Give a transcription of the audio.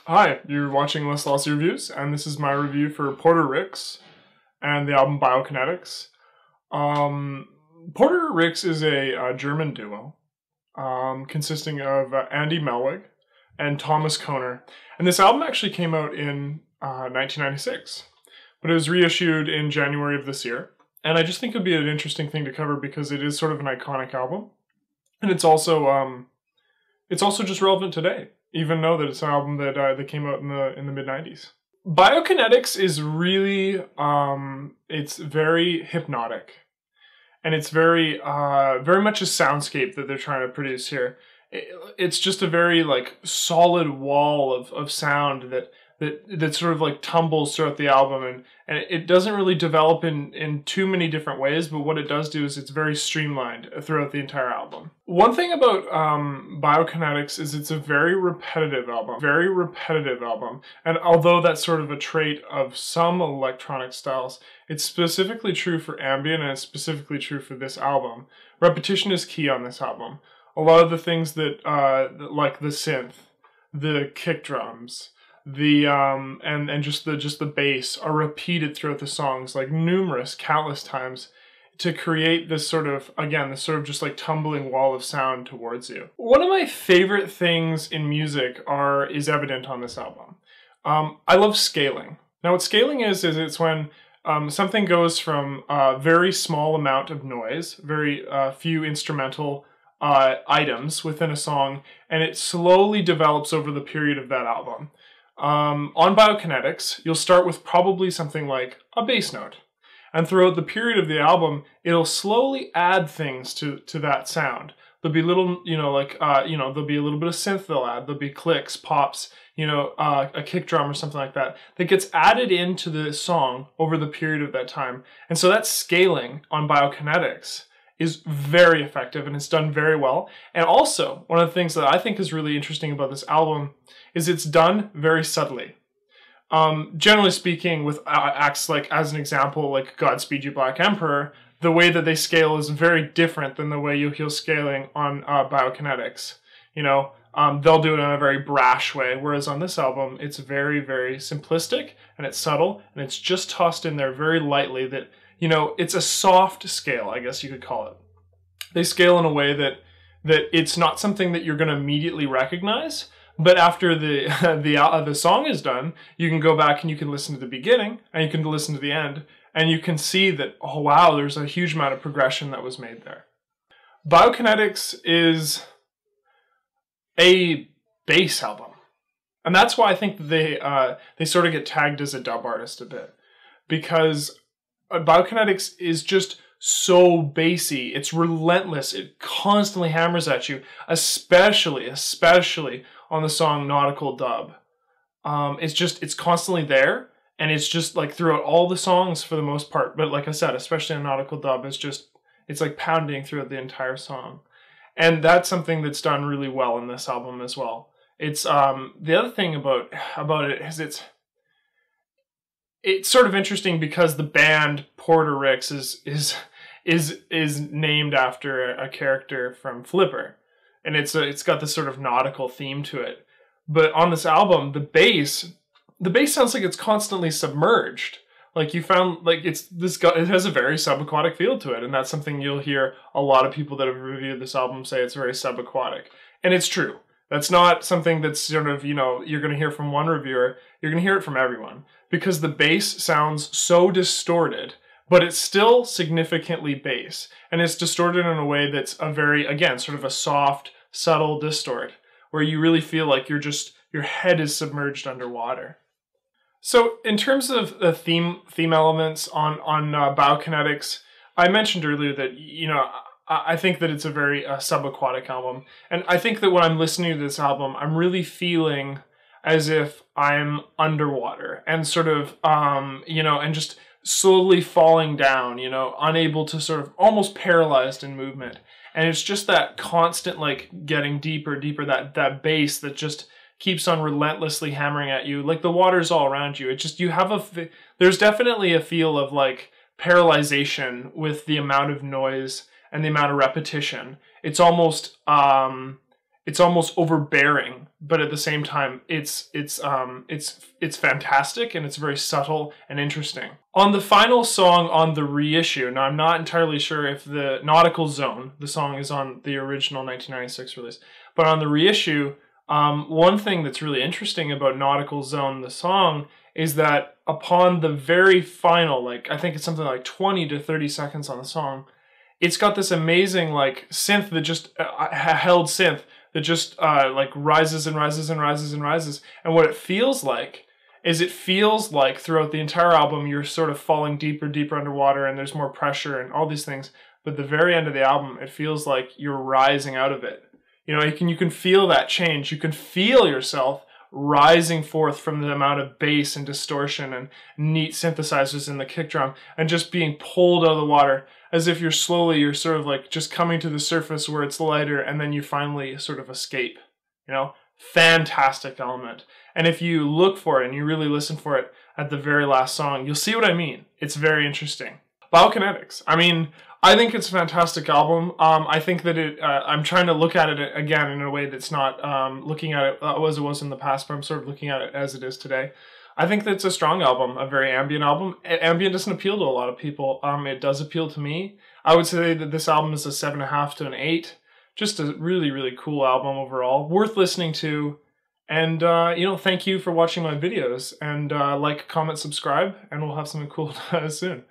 Hi, you're watching Lossy Reviews, and this is my review for Porter Ricks and the album Biokinetics. Porter Ricks is a German duo consisting of Andy Melwig and Thomas Kohner. And this album actually came out in 1996, but it was reissued in January of this year. And I just think it would be an interesting thing to cover because it is sort of an iconic album. And it's also just relevant today, even though that it's an album that came out in the mid '90s. Biokinetics is really it's very hypnotic, and it's very much a soundscape that they're trying to produce here. It's just a very like solid wall of sound that sort of like tumbles throughout the album, and it doesn't really develop in too many different ways, but what it does do is it's very streamlined throughout the entire album. One thing about Biokinetics is it's a very repetitive album, and although that's sort of a trait of some electronic styles, it's specifically true for ambient, and it's specifically true for this album. Repetition is key on this album. A lot of the things that like the synth, the kick drums, the and just the bass are repeated throughout the songs like countless times to create this sort of just like tumbling wall of sound towards you. One of my favorite things in music is evident on this album. I love scaling. Now what scaling is it's when something goes from a very small amount of noise, very few instrumental items within a song, and it slowly develops over the period of that album. On Biokinetics, you'll start with probably something like a bass note. And throughout the period of the album, it'll slowly add things to that sound. There'll be little, there'll be a little bit of synth they'll add. There'll be clicks, pops, a kick drum or something like that gets added into the song over the period of that time. And so that scaling on Biokinetics is very effective, and it's done very well. And also, one of the things that I think is really interesting about this album is it's done very subtly. Generally speaking, with acts like, as an example, like Godspeed You Black Emperor, the way that they scale is very different than the way you'll hear scaling on Biokinetics. They'll do it in a very brash way, whereas on this album, it's very, very simplistic, and it's subtle, and it's just tossed in there very lightly that, it's a soft scale, I guess you could call it. They scale in a way that it's not something that you're going to immediately recognize, but after the song is done, you can go back and you can listen to the beginning, and you can listen to the end, and you can see that, oh wow, there's a huge amount of progression that was made there. Biokinetics is a bass album, and that's why I think they sort of get tagged as a dub artist a bit, because Biokinetics is just so bassy. It's relentless. It constantly hammers at you, especially on the song Nautical Dub. It's constantly there, and it's just like throughout all the songs for the most part. But like I said, especially on Nautical Dub, it's like pounding throughout the entire song. And that's something that's done really well in this album as well. It's the other thing about it is it's sort of interesting because the band Porter Ricks is named after a character from Flipper, and it's got this sort of nautical theme to it. But on this album, the bass sounds like it's constantly submerged. Like it has a very subaquatic feel to it, and that's something you'll hear a lot of people that have reviewed this album say it's very subaquatic, and it's true. That's not something that's sort of, you're going to hear from one reviewer. You're going to hear it from everyone, because the bass sounds so distorted, but it's still significantly bass. And it's distorted in a way that's again, sort of a soft, subtle distort, where you really feel like your head is submerged underwater. So in terms of the theme elements on Biokinetics, I mentioned earlier that, I think that it's a very subaquatic album. And I think that when I'm listening to this album, I'm really feeling as if I'm underwater and sort of, and just slowly falling down, unable to, sort of almost paralyzed in movement. And it's just that constant, like, getting deeper, that bass that just keeps on relentlessly hammering at you. Like, the water's all around you. It just, there's definitely a feel of, like, paralyzation with the amount of noise and the amount of repetition. It's almost it's almost overbearing, but at the same time, it's fantastic and it's very subtle and interesting. On the final song on the reissue, now I'm not entirely sure if the Nautical Zone, the song is on the original 1996 release, but on the reissue, one thing that's really interesting about Nautical Zone, the song, is that upon the very final, like I think it's something like 20 to 30 seconds on the song, it's got this amazing like synth that just held synth that just like rises and rises and rises and rises. And what it feels like is it feels like throughout the entire album you're sort of falling deeper, deeper underwater, and there's more pressure and all these things. But at the very end of the album, it feels like you're rising out of it. You know, you can feel that change. You can feel yourself rising forth from the amount of bass and distortion and neat synthesizers in the kick drum and just being pulled out of the water as if you're sort of like just coming to the surface where it's lighter, and then you finally sort of escape. You know, fantastic element. And if you look for it and you really listen for it at the very last song, you'll see what I mean. It's very interesting. Biokinetics. I mean, I think it's a fantastic album. I think that I'm trying to look at it again in a way that's not looking at it as it was in the past, but I'm sort of looking at it as it is today. I think that it's a strong album, a very ambient album. Ambient doesn't appeal to a lot of people. It does appeal to me. I would say that this album is a 7.5 to an 8. Just a really, really cool album overall. Worth listening to. And, you know, thank you for watching my videos. And like, comment, subscribe, and we'll have something cool soon.